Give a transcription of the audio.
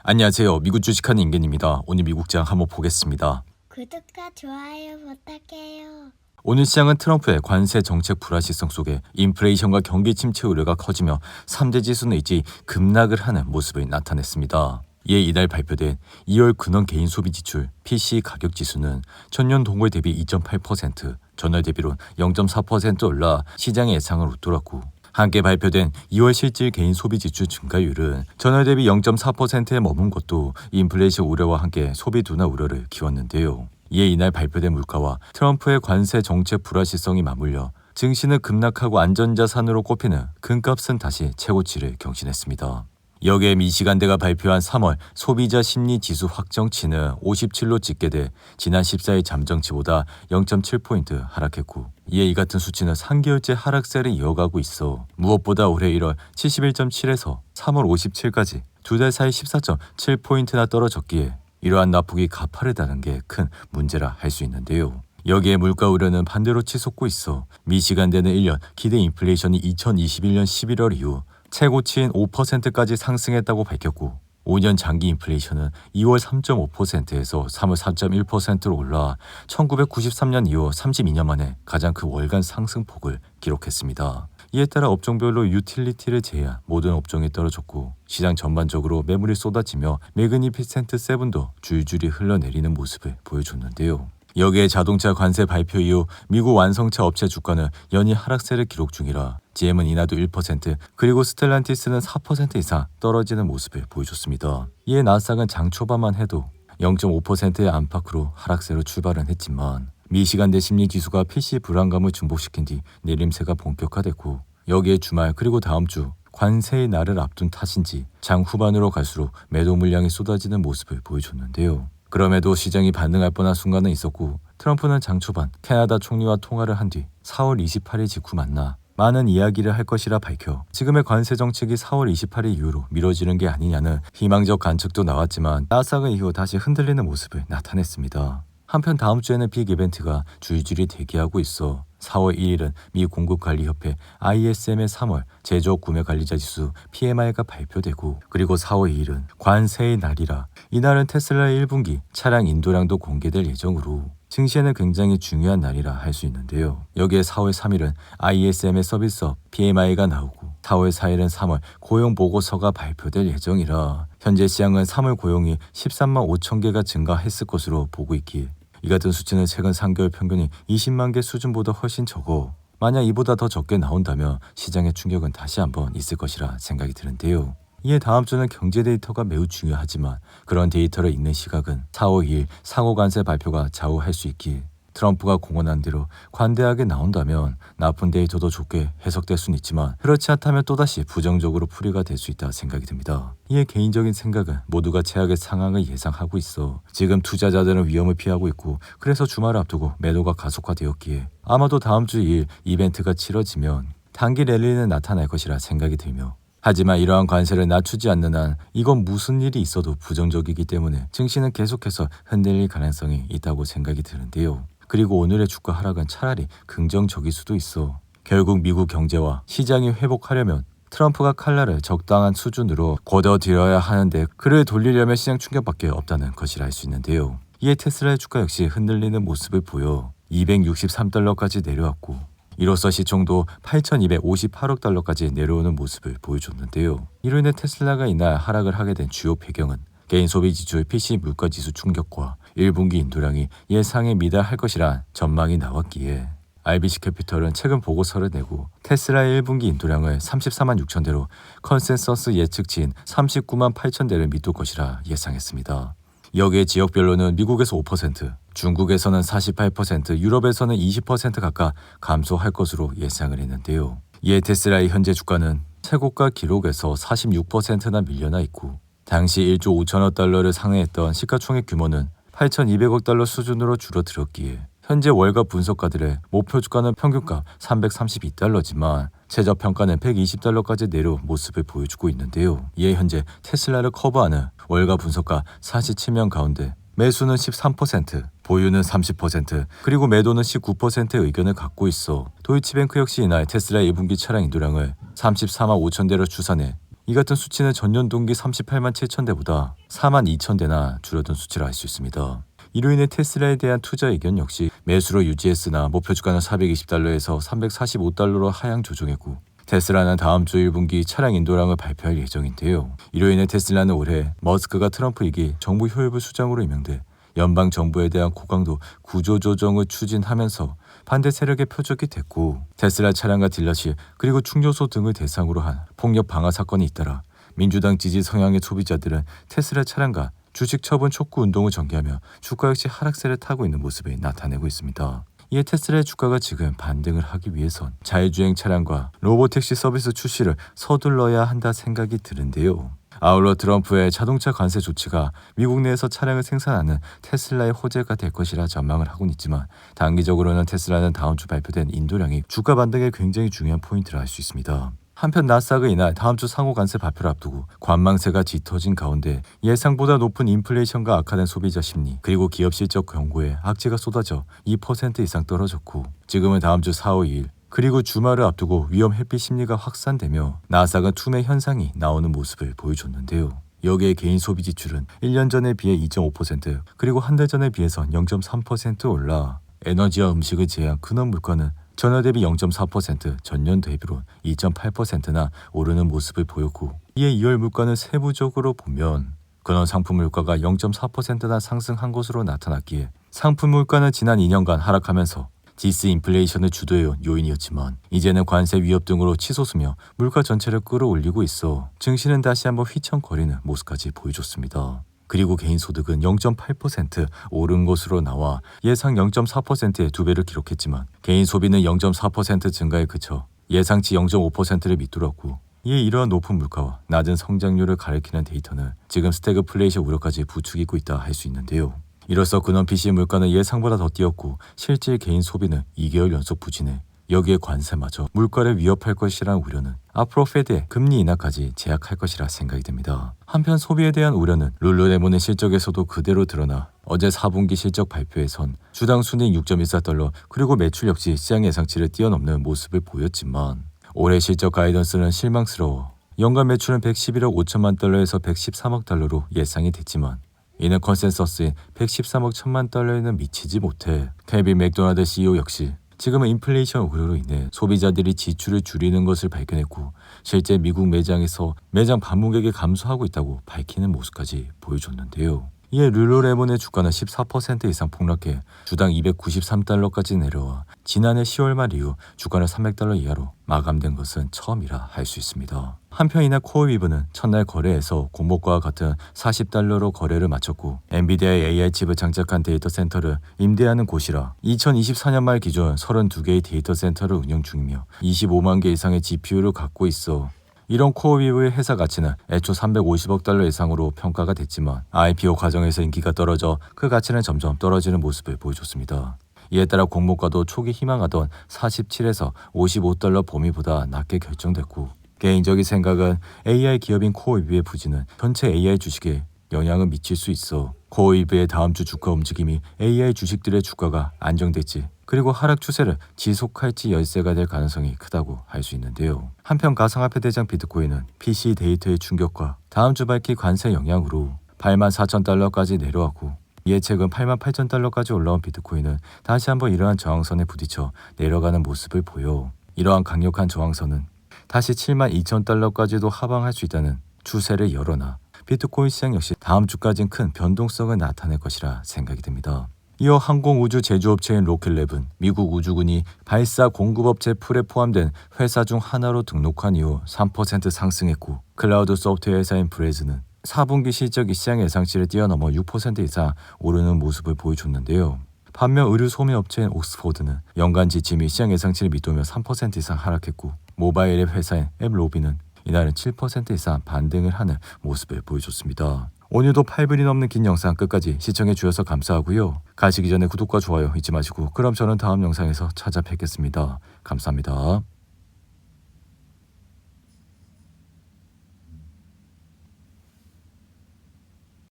안녕하세요. 미국 주식하는 임견입니다. 오늘 미국장 한번 보겠습니다. 구독과 좋아요 부탁해요. 오늘 시장은 트럼프의 관세 정책 불확실성 속에 인플레이션과 경기 침체 우려가 커지며 3대 지수는 일제히 급락을 하는 모습을 나타냈습니다. 이에 이달 발표된 2월 근원 개인 소비 지출 PCE 가격 지수는 전년 동월 대비 2.8%, 전월 대비로 0.4% 올라 시장의 예상을 웃돌았고, 함께 발표된 2월 실질 개인 소비 지출 증가율은 전월 대비 0.4%에 머문 것도 인플레이션 우려와 함께 소비 둔화 우려를 키웠는데요. 이에 이날 발표된 물가와 트럼프의 관세 정책 불확실성이 맞물려 증시는 급락하고 안전자산으로 꼽히는 금값은 다시 최고치를 경신했습니다. 여기에 미시간대가 발표한 3월 소비자 심리 지수 확정치는 57로 집계돼 지난 14일 잠정치보다 0.7포인트 하락했고, 이에 이 같은 수치는 3개월째 하락세를 이어가고 있어 무엇보다 올해 1월 71.7에서 3월 57까지 두 달 사이 14.7포인트나 떨어졌기에 이러한 낙폭이 가파르다는 게 큰 문제라 할 수 있는데요. 여기에 물가 우려는 반대로 치솟고 있어 미시간대는 1년 기대 인플레이션이 2021년 11월 이후 최고치인 5%까지 상승했다고 밝혔고, 5년 장기 인플레이션은 2월 3.5%에서 3월 4.1%로 올라 1993년 이후 32년 만에 가장 큰 월간 상승폭을 기록했습니다. 이에 따라 업종별로 유틸리티를 제외한 모든 업종이 떨어졌고, 시장 전반적으로 매물이 쏟아지며 매그니피센트 세븐도 줄줄이 흘러내리는 모습을 보여줬는데요. 여기에 자동차 관세 발표 이후 미국 완성차 업체 주가는 연일 하락세를 기록 중이라 GM은 이날도 1%, 그리고 스텔란티스는 4% 이상 떨어지는 모습을 보여줬습니다. 이에 나스닥은 장 초반만 해도 0.5%의 안팎으로 하락세로 출발은 했지만 미시간대 심리지수가 PC 불안감을 증폭시킨 뒤 내림세가 본격화됐고, 여기에 주말 그리고 다음 주 관세의 날을 앞둔 탓인지 장 후반으로 갈수록 매도 물량이 쏟아지는 모습을 보여줬는데요. 그럼에도 시장이 반등할 뻔한 순간은 있었고, 트럼프는 장 초반 캐나다 총리와 통화를 한 뒤 4월 28일 직후 만나 많은 이야기를 할 것이라 밝혀 지금의 관세 정책이 4월 28일 이후로 미뤄지는 게 아니냐는 희망적 관측도 나왔지만 나스닥은 이후 다시 흔들리는 모습을 나타냈습니다. 한편 다음 주에는 빅 이벤트가 줄줄이 대기하고 있어 4월 1일은 미 공급관리협회 ISM의 3월 제조업 구매관리자 지수 PMI가 발표되고, 그리고 4월 2일은 관세의 날이라 이날은 테슬라의 1분기 차량 인도량도 공개될 예정으로 증시에는 굉장히 중요한 날이라 할 수 있는데요. 여기에 4월 3일은 ISM의 서비스업 PMI가 나오고 4월 4일은 3월 고용 보고서가 발표될 예정이라 현재 시장은 3월 고용이 13만 5천 개가 증가했을 것으로 보고 있기에 이 같은 수치는 최근 3개월 평균이 20만 개 수준보다 훨씬 적어 만약 이보다 더 적게 나온다면 시장의 충격은 다시 한번 있을 것이라 생각이 드는데요. 이에 다음 주는 경제 데이터가 매우 중요하지만 그런 데이터를 읽는 시각은 4월 2일 상호관세 발표가 좌우할 수 있기에 트럼프가 공언한 대로 관대하게 나온다면 나쁜 데이터도 좋게 해석될 수는 있지만 그렇지 않다면 또다시 부정적으로 풀이가 될 수 있다 생각이 듭니다. 이에 개인적인 생각은 모두가 최악의 상황을 예상하고 있어 지금 투자자들은 위험을 피하고 있고, 그래서 주말을 앞두고 매도가 가속화되었기에 아마도 다음 주 2일 이벤트가 치러지면 단기 랠리는 나타날 것이라 생각이 들며, 하지만 이러한 관세를 낮추지 않는 한 이건 무슨 일이 있어도 부정적이기 때문에 증시는 계속해서 흔들릴 가능성이 있다고 생각이 드는데요. 그리고 오늘의 주가 하락은 차라리 긍정적일 수도 있어 결국 미국 경제와 시장이 회복하려면 트럼프가 칼날을 적당한 수준으로 걷어들여야 하는데 그를 돌리려면 시장 충격밖에 없다는 것이라 할 수 있는데요. 이에 테슬라의 주가 역시 흔들리는 모습을 보여 263달러까지 내려왔고, 이로써 시총도 8,258억 달러까지 내려오는 모습을 보여줬는데요. 이로 인해 테슬라가 이날 하락을 하게 된 주요 배경은 개인 소비 지출 PC 물가지수 충격과 1분기 인도량이 예상에 미달할 것이란 전망이 나왔기에 RBC 캐피털은 최근 보고서를 내고 테슬라의 1분기 인도량을 34만 6천 대로 컨센서스 예측치인 39만 8천 대를 미룰 것이라 예상했습니다. 여기에 지역별로는 미국에서 5%, 중국에서는 48%, 유럽에서는 20% 각각 감소할 것으로 예상을 했는데요. 이에 테슬라의 현재 주가는 최고가 기록에서 46%나 밀려나 있고, 당시 1조 5천억 달러를 상회했던 시가총액 규모는 8,200억 달러 수준으로 줄어들었기에 현재 월가 분석가들의 목표 주가는 평균값 332달러지만 최저평가는 120달러까지 내려온 모습을 보여주고 있는데요. 이에 현재 테슬라를 커버하는 월가 분석가 47명 가운데 매수는 13%, 보유는 30%, 그리고 매도는 19%의 의견을 갖고 있어 도이치뱅크 역시 이날 테슬라 1분기 차량 인도량을 34만 5천 대로 추산해 이 같은 수치는 전년 동기 38만 7천 대보다 4만 2천 대나 줄어든 수치를 알 수 있습니다. 이로 인해 테슬라에 대한 투자 의견 역시 매수로 유지했으나 목표 주가는 420달러에서 345달러로 하향 조정했고, 테슬라는 다음 주 1분기 차량 인도량을 발표할 예정인데요. 이로 인해 테슬라는 올해 머스크가 트럼프 2기 정부 효율부 수장으로 임명돼 연방 정부에 대한 고강도 구조조정을 추진하면서 반대 세력의 표적이 됐고, 테슬라 차량과 딜러십 그리고 충전소 등을 대상으로 한 폭력 방화 사건이 잇따라 민주당 지지 성향의 소비자들은 테슬라 차량과 주식 처분 촉구 운동을 전개하며 주가 역시 하락세를 타고 있는 모습을 나타내고 있습니다. 이에 테슬라의 주가가 지금 반등을 하기 위해선 자율주행 차량과 로보택시 서비스 출시를 서둘러야 한다 생각이 드는데요. 아울러 트럼프의 자동차 관세 조치가 미국 내에서 차량을 생산하는 테슬라의 호재가 될 것이라 전망을 하고는 있지만, 단기적으로는 테슬라는 다음 주 발표된 인도량이 주가 반등에 굉장히 중요한 포인트를 알 수 있습니다. 한편 나스닥은 이날 다음 주 상호 관세 발표를 앞두고 관망세가 짙어진 가운데 예상보다 높은 인플레이션과 악화된 소비자 심리 그리고 기업 실적 경고에 악재가 쏟아져 2% 이상 떨어졌고, 지금은 다음 주 4, 5, 2일 그리고 주말을 앞두고 위험 회피 심리가 확산되며 나스닥은 투매 현상이 나오는 모습을 보여줬는데요. 여기에 개인 소비 지출은 1년 전에 비해 2.5% 그리고 한 달 전에 비해선 0.3% 올라 에너지와 음식을 제외한 근원 물가는 전월 대비 0.4%, 전년 대비로 2.8%나 오르는 모습을 보였고, 이에 2월 물가는 세부적으로 보면 근원 상품 물가가 0.4%나 상승한 것으로 나타났기에 상품 물가는 지난 2년간 하락하면서 디스인플레이션을 주도해온 요인이었지만, 이제는 관세 위협 등으로 치솟으며 물가 전체를 끌어올리고 있어 증시는 다시 한번 휘청거리는 모습까지 보여줬습니다. 그리고 개인 소득은 0.8% 오른 것으로 나와 예상 0.4%의 2배를 기록했지만, 개인 소비는 0.4% 증가에 그쳐 예상치 0.5%를 밑돌았고, 이에 이러한 높은 물가와 낮은 성장률을 가리키는 데이터는 지금 스태그플레이션 우려까지 부추기고 있다 할 수 있는데요. 이로써 근원 PC 물가는 예상보다 더 뛰었고, 실질 개인 소비는 2개월 연속 부진해 여기에 관세마저 물가를 위협할 것이라는 우려는 앞으로 페드의 금리 인하까지 제약할 것이라 생각이 됩니다. 한편 소비에 대한 우려는 룰루레몬의 실적에서도 그대로 드러나 어제 4분기 실적 발표에선 주당 순이익 6.14달러 그리고 매출 역시 시장 예상치를 뛰어넘는 모습을 보였지만, 올해 실적 가이던스는 실망스러워 연간 매출은 111억 5천만 달러에서 113억 달러로 예상이 됐지만, 이는 컨센서스인 113억 1천만 달러에는 미치지 못해 케빈 맥도날드 CEO 역시 지금은 인플레이션 우려로 인해 소비자들이 지출을 줄이는 것을 발견했고, 실제 미국 매장에서 매장 방문객이 감소하고 있다고 밝히는 모습까지 보여줬는데요. 이에 룰루레몬의 주가는 14% 이상 폭락해 주당 293달러까지 내려와 지난해 10월 말 이후 주가는 300달러 이하로 마감된 것은 처음이라 할 수 있습니다. 한편 이날 코어위브는 첫날 거래에서 공모가와 같은 40달러로 거래를 마쳤고, 엔비디아의 AI 칩을 장착한 데이터 센터를 임대하는 곳이라 2024년 말 기준 32개의 데이터 센터를 운영 중이며 25만 개 이상의 GPU를 갖고 있어 이런 코어위브의 회사 가치는 애초 350억 달러 이상으로 평가가 됐지만, IPO 과정에서 인기가 떨어져 그 가치는 점점 떨어지는 모습을 보여줬습니다. 이에 따라 공모가도 초기 희망하던 47에서 55달러 범위보다 낮게 결정됐고, 개인적인 생각은 AI 기업인 코어위브의 부진은 전체 AI 주식에 영향을 미칠 수 있어 코어위브의 다음 주 주가 움직임이 AI 주식들의 주가가 안정될지 그리고 하락 추세를 지속할지 열쇠가 될 가능성이 크다고 할 수 있는데요. 한편 가상화폐 대장 비트코인은 PC 데이터의 충격과 다음 주 밝힐 관세 영향으로 8만 4천 달러까지 내려왔고, 이에 최근 8만 8천 달러까지 올라온 비트코인은 다시 한번 이러한 저항선에 부딪혀 내려가는 모습을 보여 이러한 강력한 저항선은 다시 7만 2천 달러까지도 하방할 수 있다는 추세를 열어놔 비트코인 시장 역시 다음 주까지는 큰 변동성을 나타낼 것이라 생각이 듭니다. 이어 항공우주 제조업체인 로켓랩은 미국 우주군이 발사 공급업체 풀에 포함된 회사 중 하나로 등록한 이후 3% 상승했고, 클라우드 소프트웨어 회사인 브레즈는 4분기 실적이 시장 예상치를 뛰어넘어 6% 이상 오르는 모습을 보여줬는데요. 반면 의류 소매 업체인 옥스포드는 연간 지침이 시장 예상치를 밑돌며 3% 이상 하락했고, 모바일 앱 회사인 앱로비는 이날은 7% 이상 반등을 하는 모습을 보여줬습니다. 오늘도 8분이 넘는 긴 영상 끝까지 시청해 주셔서 감사하고요. 가시기 전에 구독과 좋아요 잊지 마시고, 그럼 저는 다음 영상에서 찾아뵙겠습니다. 감사합니다.